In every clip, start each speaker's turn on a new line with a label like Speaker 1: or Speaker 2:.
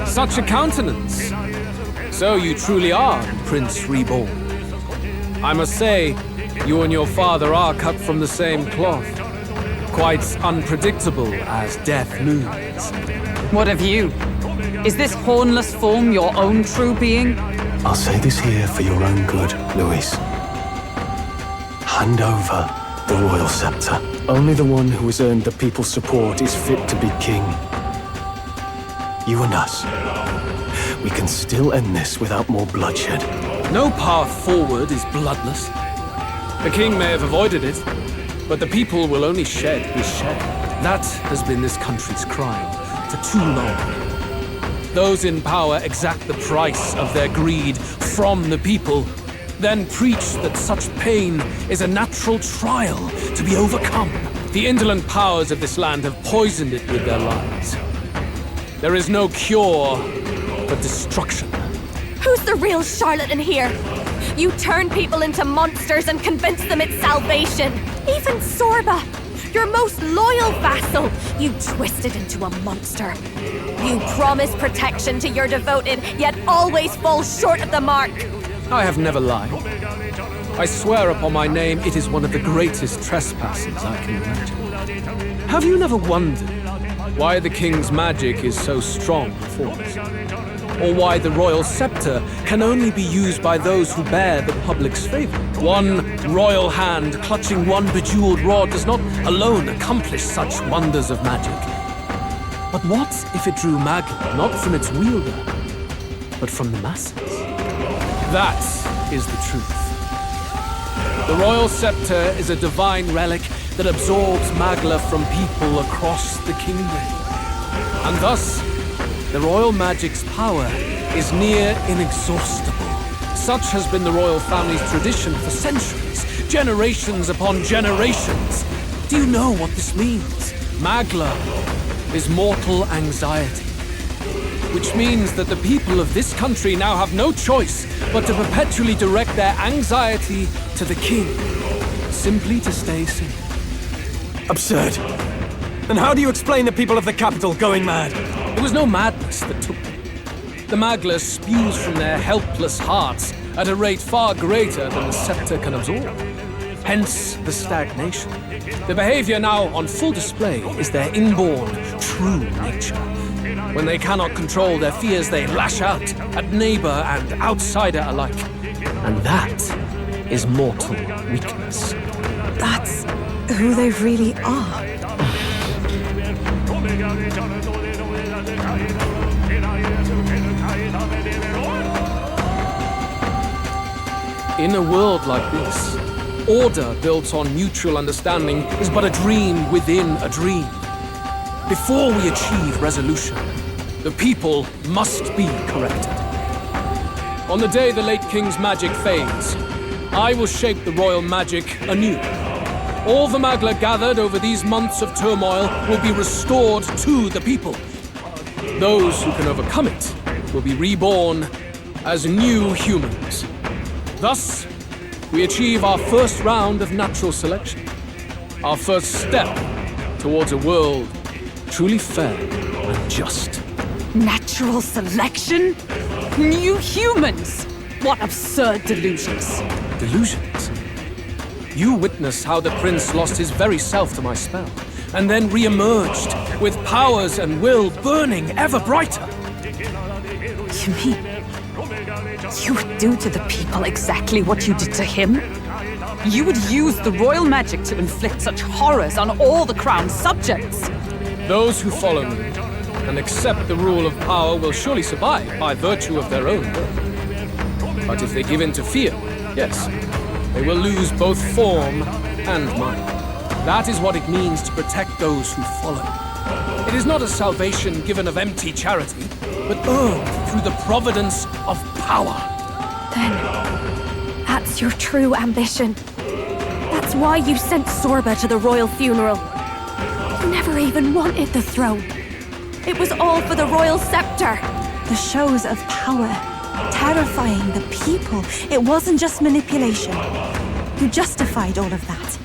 Speaker 1: Such a countenance. So you truly are Prince Reborn. I must say, you and your father are cut from the same cloth. Quite unpredictable as death moves.
Speaker 2: What of you? Is this hornless form your own true being?
Speaker 3: I'll say this here for your own good, Louise. Hand over the royal scepter. Only the one who has earned the people's support is fit to be king. You and us. We can still end this without more bloodshed.
Speaker 1: No path forward is bloodless. The king may have avoided it, but the people will only shed his shed. That has been this country's crime for too long. Those in power exact the price of their greed from the people, then preach that such pain is a natural trial to be overcome. The indolent powers of this land have poisoned it with their lies. There is no cure but destruction.
Speaker 4: Who's the real charlatan here? You turn people into monsters and convince them it's salvation. Even Sorba, your most loyal vassal, you twisted into a monster. You promise protection to your devoted, yet always fall short of the mark.
Speaker 1: I have never lied. I swear upon my name, it is one of the greatest trespasses I can imagine. Have you never wondered why the king's magic is so strong for us? Or why the royal scepter can only be used by those who bear the public's favor? One royal hand clutching one bejeweled rod does not alone accomplish such wonders of magic. But what if it drew Magla not from its wielder, but from the masses? That is the truth. The royal scepter is a divine relic that absorbs Magla from people across the kingdom. And thus, the royal magic's power is near inexhaustible. Such has been the royal family's tradition for centuries, generations upon generations. Do you know what this means? Magla is mortal anxiety, which means that the people of this country now have no choice but to perpetually direct their anxiety to the king, simply to stay safe.
Speaker 3: Absurd. And how do you explain the people of the capital going mad?
Speaker 1: It was no madness that took them. The Magla spews from their helpless hearts at a rate far greater than the scepter can absorb. Hence the stagnation. The behavior now on full display is their inborn, true nature. When they cannot control their fears, they lash out at neighbor and outsider alike. And that is mortal weakness.
Speaker 2: That's who they really are.
Speaker 1: In a world like this, order built on mutual understanding is but a dream within a dream. Before we achieve resolution, the people must be corrected. On the day the late king's magic fades, I will shape the royal magic anew. All the Magla gathered over these months of turmoil will be restored to the people. Those who can overcome it will be reborn as new humans. Thus, we achieve our first round of natural selection. Our first step towards a world truly fair and just.
Speaker 2: Natural selection? New humans? What absurd delusions.
Speaker 1: Delusions? You witnessed how the prince lost his very self to my spell, and then re-emerged with powers and will burning ever brighter.
Speaker 2: You mean you would do to the people exactly what you did to him? You would use the royal magic to inflict such horrors on all the crown's subjects?
Speaker 1: Those who follow me and accept the rule of power will surely survive by virtue of their own birth. But if they give in to fear, yes, they will lose both form and mind. That is what it means to protect those who follow. It is not a salvation given of empty charity, but earned through the providence of power.
Speaker 4: Then, that's your true ambition. That's why you sent Sorba to the royal funeral. You never even wanted the throne. It was all for the royal scepter.
Speaker 5: The shows of power, terrifying the people. It wasn't just manipulation. You justified all of that.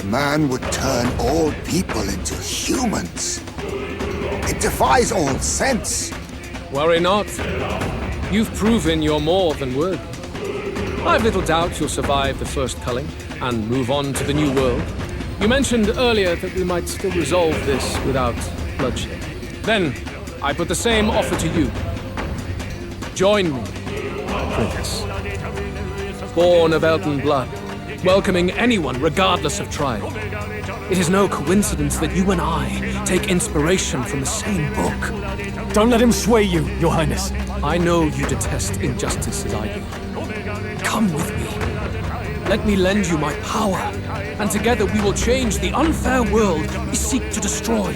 Speaker 6: man would turn all people into humans. It defies all sense.
Speaker 1: Worry not. You've proven you're more than worthy. I've little doubt you'll survive the first culling and move on to the new world. You mentioned earlier that we might still resolve this without bloodshed. Then, I put the same offer to you. Join me, Prince. Born of Elton blood, welcoming anyone regardless of tribe. It is no coincidence that you and I take inspiration from the same book.
Speaker 3: Don't let him sway you, Your Highness.
Speaker 1: I know you detest injustice as I do. Come with me. Let me lend you my power, and together we will change the unfair world we seek to destroy.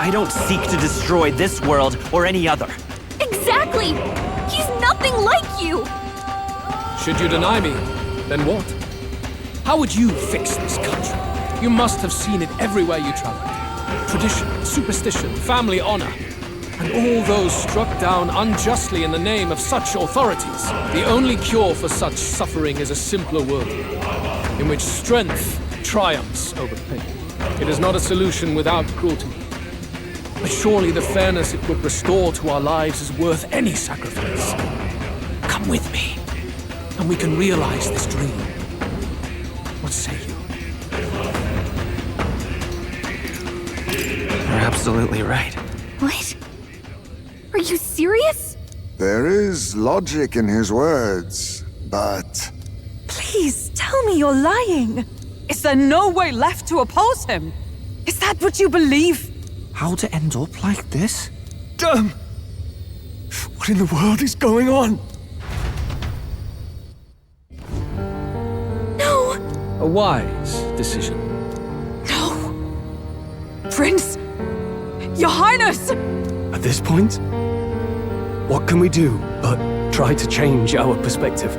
Speaker 7: I don't seek to destroy this world or any other.
Speaker 4: Exactly! He's nothing like you!
Speaker 1: Should you deny me, then what? How would you fix this country? You must have seen it everywhere you traveled. Tradition, superstition, family honor, and all those struck down unjustly in the name of such authorities. The only cure for such suffering is a simpler world, in which strength triumphs over pain. It is not a solution without cruelty. But surely the fairness it would restore to our lives is worth any sacrifice. Come with me, and we can realize this dream. What say you?
Speaker 7: You're absolutely right.
Speaker 4: What? Are you serious?
Speaker 6: There is logic in his words, but...
Speaker 2: Please, tell me you're lying. Is there no way left to oppose him? Is that what you believe?
Speaker 7: How to end up like this?
Speaker 3: Damn! What in the world is going on?
Speaker 4: No!
Speaker 1: A wise decision.
Speaker 2: No. Prince! Your Highness!
Speaker 3: At this point, what can we do but try to change our perspective?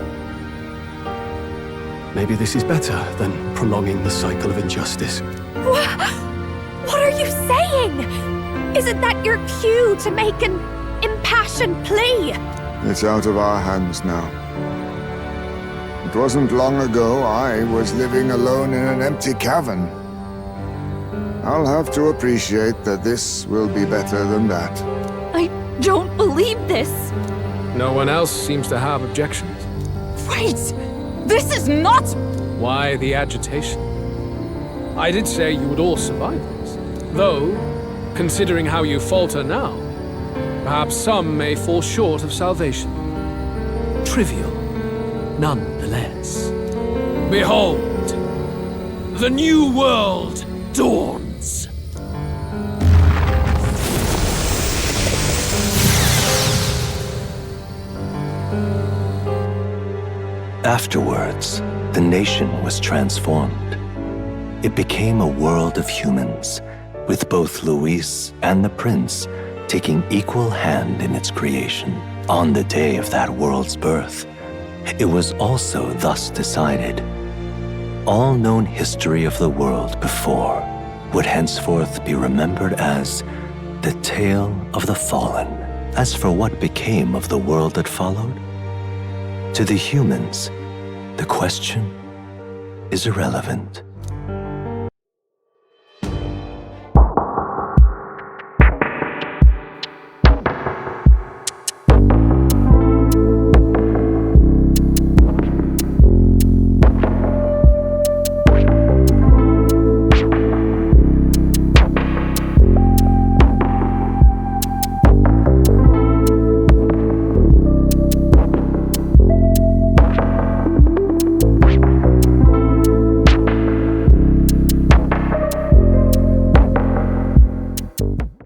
Speaker 3: Maybe this is better than prolonging the cycle of injustice.
Speaker 4: What are you saying? Isn't that your cue to make an impassioned plea?
Speaker 6: It's out of our hands now. It wasn't long ago I was living alone in an empty cavern. I'll have to appreciate that this will be better than that.
Speaker 4: I don't believe this.
Speaker 1: No one else seems to have objections.
Speaker 2: Wait! This is not...
Speaker 1: Why the agitation? I did say you would all survive this. Though, considering how you falter now, perhaps some may fall short of salvation. Trivial, nonetheless. Behold, the new world dawns.
Speaker 8: Afterwards, the nation was transformed. It became a world of humans, with both Luis and the prince taking equal hand in its creation. On the day of that world's birth, it was also thus decided. All known history of the world before would henceforth be remembered as the tale of the fallen. As for what became of the world that followed, to the humans, the question is irrelevant.